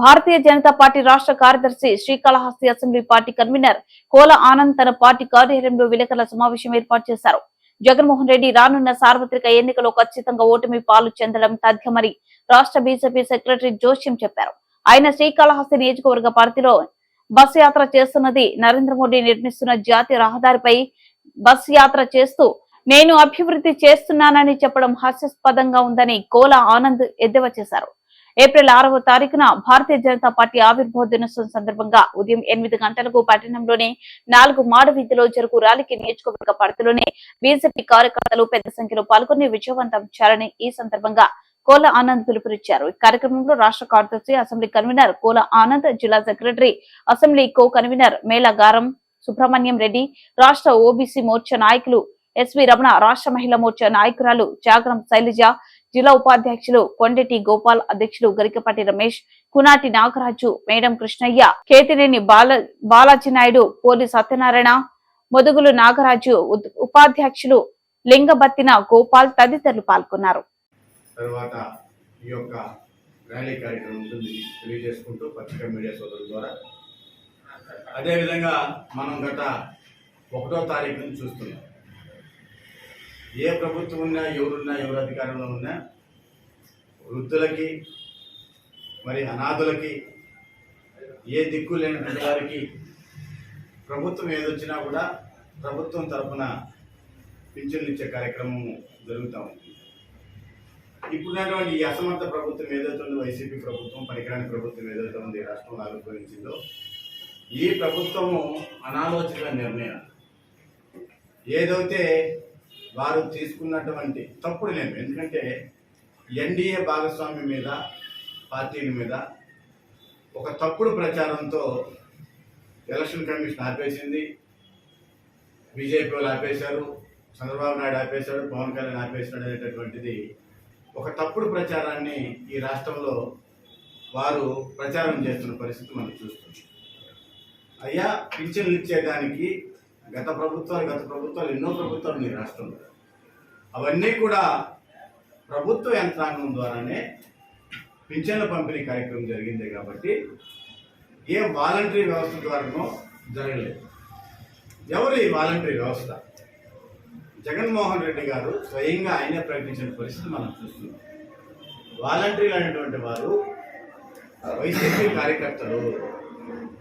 Bharatiya Janata party రాష్ట్ర కార్యదర్శి Srikalahasti assembly party convener Kola Anand తన పార్టీ కార్యాలయంలో విలేకరుల సమావేశం ఏర్పాటు చేశారు. జగన్మోహన్ రెడ్డి రానున్న సార్వత్రిక ఎన్నికలో ఖచ్చితంగా ఓటమి పాలు చెందడం తథ్యమని రాష్ట్ర బీజేపీ సెక్రటరీ జోష్యం చెప్పారు. ఆయన శ్రీకాళహస్తి నియోజకవర్గ పరిధిలో బస్ యాత్ర చేస్తున్నది నరేంద్ర మోడీ నిర్మిస్తున్న జాతీయ రహదారిపై బస్ యాత్ర చేస్తూ నేను అభివృద్ధి చేస్తున్నానని చెప్పడం హాస్యాస్పదంగా ఉందని కోల ఆనంద్ ఎద్దేవా చేశారు. ఏప్రిల్ 6వ తారీఖున భారతీయ జనతా పార్టీ ఆవిర్భావ దినోత్సవం సందర్భంగా ఉదయం 8 గంటలకు పట్టణంలోని 4 మాడ వీధిలో జరుగు ర్యాలీకి నియోజకవర్గ పరిధిలోని బీజేపీ కార్యకర్తలు పెద్ద సంఖ్యలో పాల్గొని విజయవంతం చేయాలని ఈ సందర్భంగా కోల ఆనంద్ పిలుపునిచ్చారు. ఈ కార్యక్రమంలో రాష్ట్ర కార్యదర్శి అసెంబ్లీ కన్వీనర్ కోల ఆనంద్, జిల్లా secretary assembly co convener Melagaram Subrahmanyam Reddy, రాష్ట్ర ఓబీసీ మోర్చా నాయకులు ఎస్వి రమణ, రాష్ట్ర మహిళా మోర్చా నాయకురాలు జాగరం శైలజ, జిల్లా ఉపాధ్యక్షులు కొండెటి గోపాల్, అధ్యక్షులు గరికపాటి రమేష్, కునాటి నాగరాజు, మేడం కృష్ణయ్య, కేతినేని బాలాజీ నాయుడు, పోలి సత్యనారాయణ, మొదుగులు నాగరాజు, ఉపాధ్యక్షులు లింగబత్తిన గోపాల్ తదితరులు పాల్గొన్నారు. తర్వాత ఈ యొక్క ర్యాలీ కార్యక్రమం ఉంటుంది తెలియజేసుకుంటూ పత్రికా మీడియా సోదరుల ద్వారా అదేవిధంగా మనం గత 1వ తారీఖు నుంచి చూస్తున్నాం. ఏ ప్రభుత్వం ఉన్నా, ఎవరు అధికారంలో ఉన్నా వృద్ధులకి, మరి అనాథులకి, ఏ దిక్కు లేనటువంటి వారికి ప్రభుత్వం ఏదొచ్చినా కూడా ప్రభుత్వం తరఫున పింఛన్లు ఇచ్చే కార్యక్రమం జరుగుతూ ఉంది. ఇప్పుడున్నటువంటి ఈ అసమర్థ ప్రభుత్వం ఏదైతే ఉందో, వైసీపీ ప్రభుత్వం, పనికిరాని ప్రభుత్వం ఏదైతే ఉంది రాష్ట్రంలో ఆవిర్భవించిందో, ఈ ప్రభుత్వము అనాలోచిత నిర్ణయాలు ఏదైతే వారు తీసుకున్నటువంటి తప్పుడు నిర్ణయం, ఎందుకంటే ఎన్డీఏ భాగస్వామ్యం మీద, పార్టీల మీద ఒక తప్పుడు ప్రచారంతో ఎలక్షన్ కమిషన్ ఆపేసింది. బీజేపీ వాళ్ళు ఆపేశారు, చంద్రబాబు నాయుడు ఆపేశాడు, పవన్ కళ్యాణ్ ఆపేశాడు అనేటటువంటిది ఒక తప్పుడు ప్రచారాన్ని ఈ రాష్ట్రంలో వారు ప్రచారం చేస్తున్న పరిస్థితి మనం చూస్తున్నాం. అయ్యా, పింఛన్లు ఇచ్చేదానికి గత ప్రభుత్వాలు ఎన్నో ప్రభుత్వాలు ఈ రాష్ట్రంలో, అవన్నీ కూడా ప్రభుత్వ యంత్రాంగం ద్వారానే పింఛన్ల పంపిణీ కార్యక్రమం జరిగింది కాబట్టి ఏ వాలంటరీ వ్యవస్థ ద్వారానో జరగలేదు. ఎవరు ఈ వాలంటరీ వ్యవస్థ? జగన్మోహన్ రెడ్డి గారు స్వయంగా ఆయనే ప్రకటించిన పరిస్థితి మనం చూస్తున్నాం. వాలంటీర్లు అనేటువంటి వారు వైసీపీ కార్యకర్తలు.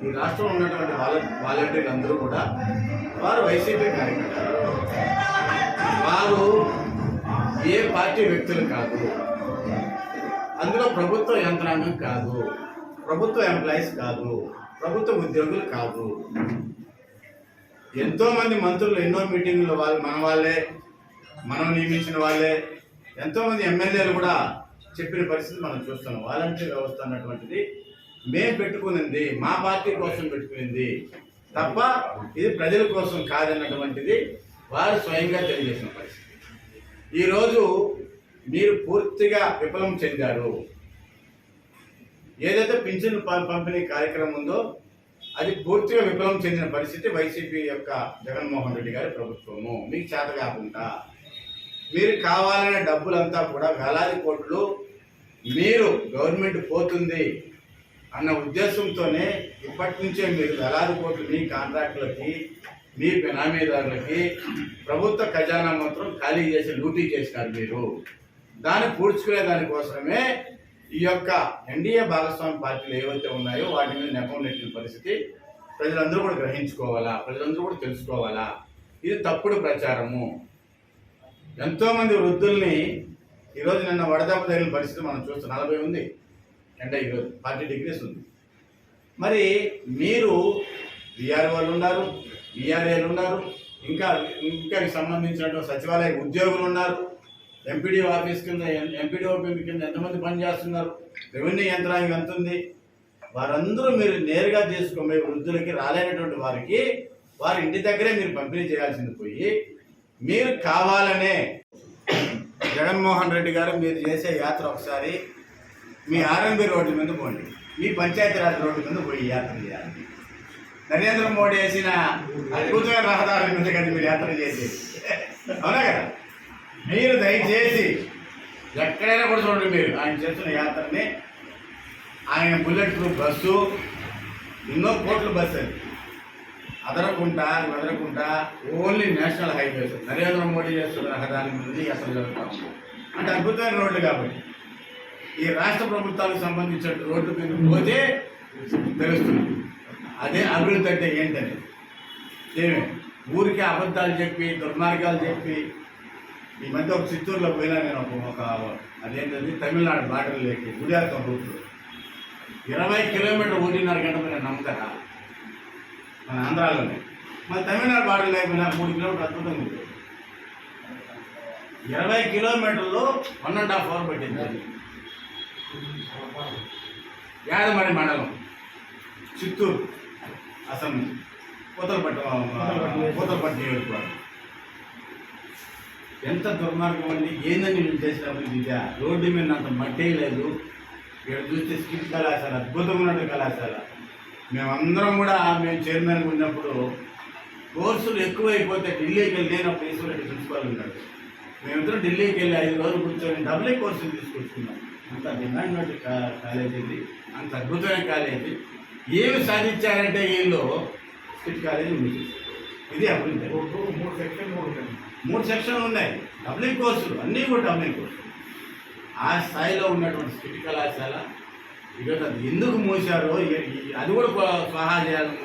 ఈ రాష్ట్రంలో ఉన్నటువంటి వాలంటీర్లు అందరూ కూడా వారు వైసీపీ కార్యకర్తలు. వారు ఏ పార్టీ వ్యక్తులు కాదు, అందులో ప్రభుత్వ యంత్రాంగం కాదు, ప్రభుత్వ ఎంప్లాయీస్ కాదు, ప్రభుత్వ ఉద్యోగులు కాదు. ఎంతోమంది మంత్రులు ఎన్నో మీటింగులు మనం నియమించిన వాళ్ళే, ఎంతోమంది ఎమ్మెల్యేలు కూడా చెప్పిన పరిస్థితి మనం చూస్తున్నాం. వాలంటీర్ వ్యవస్థ అన్నటువంటిది మేము పెట్టుకునింది, మా పార్టీ కోసం పెట్టుకునింది తప్ప ఇది ప్రజల కోసం కాదన్నటువంటిది వారు స్వయంగా తెలియజేసిన పరిస్థితి. ఈరోజు మీరు పూర్తిగా విఫలం చెందారు. ఏదైతే పింఛన్ పంపిణీ కార్యక్రమం ఉందో అది పూర్తిగా విఫలం చెందిన పరిస్థితి వైసీపీ యొక్క జగన్మోహన్ రెడ్డి గారి ప్రభుత్వము. మీకు చేత కాకుండా మీరు కావాలనే డబ్బులంతా కూడా వేలాది కోట్లు మీరు గవర్నమెంట్ పోతుంది అన్న ఉద్దేశంతోనే ఇప్పటి నుంచే మీరు వేలాది కోట్లు మీ కాంట్రాక్టులకి, మీ బినామీదారులకి ప్రభుత్వ ఖజానా మాత్రం ఖాళీ చేసి లూటీ చేసినారు. మీరు దాన్ని పూడ్చుకునే దానికోసమే ఈ యొక్క ఎన్డీఏ భాగస్వామి పార్టీలు ఏవైతే ఉన్నాయో వాటి మీద నెపం నెట్టిన పరిస్థితి ప్రజలందరూ కూడా గ్రహించుకోవాలా, ప్రజలందరూ కూడా తెలుసుకోవాలా. ఇది తప్పుడు ప్రచారము. ఎంతోమంది వృద్ధుల్ని ఈరోజు నిన్న వడదెబ్బ తగిలిన పరిస్థితి మనం చూస్తాం. 40 ఉంది ఎండ, ఈరోజు 40 degrees ఉంది. మరి మీరు విఆర్ఓలు ఉన్నారు, విఆర్ఏలు ఉన్నారు, ఇంకా సంబంధించినటువంటి సచివాలయ ఉద్యోగులు ఉన్నారు, ఎంపీడీఓ ఆఫీస్ కింద ఎంపీడీఓ కింద ఎంతమంది పనిచేస్తున్నారు, రెవెన్యూ యంత్రాంగం ఎంత ఉంది, వారందరూ మీరు నేరుగా తీసుకునే వృద్ధులకి, రాలేనటువంటి వారికి వారి ఇంటి దగ్గరే మీరు పంపిణీ చేయాల్సింది పోయి మీరు కావాలనే జగన్మోహన్ రెడ్డి గారు మీరు చేసే యాత్ర ఒకసారి మీ ఆర్ఎంబీ రోడ్డు మీద పోండి, మీ పంచాయతీరాజ్ రోడ్డు మీద పోయి యాత్ర చేయాలి. నరేంద్ర మోడీ వేసిన అద్భుతమైన రహదారుల మీద కదా మీరు యాత్ర చేసేది, అవునా కదా? మీరు దయచేసి ఎక్కడైనా కూడా చూడండి, మీరు ఆయన చేస్తున్న యాత్రని ఆయన బుల్లెట్ ప్రూఫ్ బస్సు ఎన్నో కోట్ల బస్సు అది వదలకుండా only national highways Narendra Modi చేస్తున్న రహదారి నుండి అసలు జరుగుతాం అంటే అద్భుతమైన రోడ్లు కాబట్టి ఈ రాష్ట్ర ప్రభుత్వాలకు సంబంధించిన రోడ్డు మీద పోతే తెలుస్తుంది అదే అభివృద్ధి అంటే ఏంటని ఏమే ఊరికే అబద్ధాలు చెప్పి దుర్మార్గాలు చెప్పి ఈ మధ్య ఒక చిత్తూరులో పోయినా నేను ఒక అదేంటది తమిళనాడు బార్డర్లోకి గుడియాత్మ రూట్లో 20 కిలోమీటర్ 1.5 గంట మీద నమ్ముతారా మన ఆంధ్రాలోనే మన తమిళనాడు బార్డర్ లేకపోయినా 3 కిలోమీటర్ అద్భుతంగా ఉంది 20 కిలోమీటర్లు 1.5 అవర్ పట్టింది యాదమరి మండలం చిత్తూరు అసెంబ్లీ పూతలపట్టు నియోజకవర్గం ఎంత దుర్మార్గం అండి ఏందని వీళ్ళు చేసినప్పుడు విద్య రోడ్డు మీద అంత మట్టే లేదు ఇక్కడ చూస్తే స్కిట్ కళాశాల అద్భుతమైన కళాశాల మేమందరం కూడా మేము చైర్మన్ ఉన్నప్పుడు కోర్సులు ఎక్కువైపోతే ఢిల్లీకి వెళ్ళి లేనప్పుడు ఈశ్వరెడ్డి ప్రిన్సిపాల్ ఉన్నాడు మేమిద్దరం ఢిల్లీకి వెళ్ళి 5 రోజులు కూర్చొని డబుల్ కోర్సులు తీసుకొచ్చుకున్నాం అంత డిమాండ్ వంటి కాలేజ్ ఇది అంత అద్భుతమైన కాలేజీ ఏమి సాధించారంటే వీళ్ళు స్కిట్ కాలేజీ ఇది అభివృద్ధి 3 సెక్షన్లు ఉన్నాయి డబ్లింగ్ కోర్సులు అన్నీ కూడా డబ్లింగ్ కోర్సులు ఆ స్థాయిలో ఉన్నటువంటి స్కిట్ కళాశాల ఈరోజు అది ఎందుకు మూసారో అది కూడా స్వాహా చేయాలని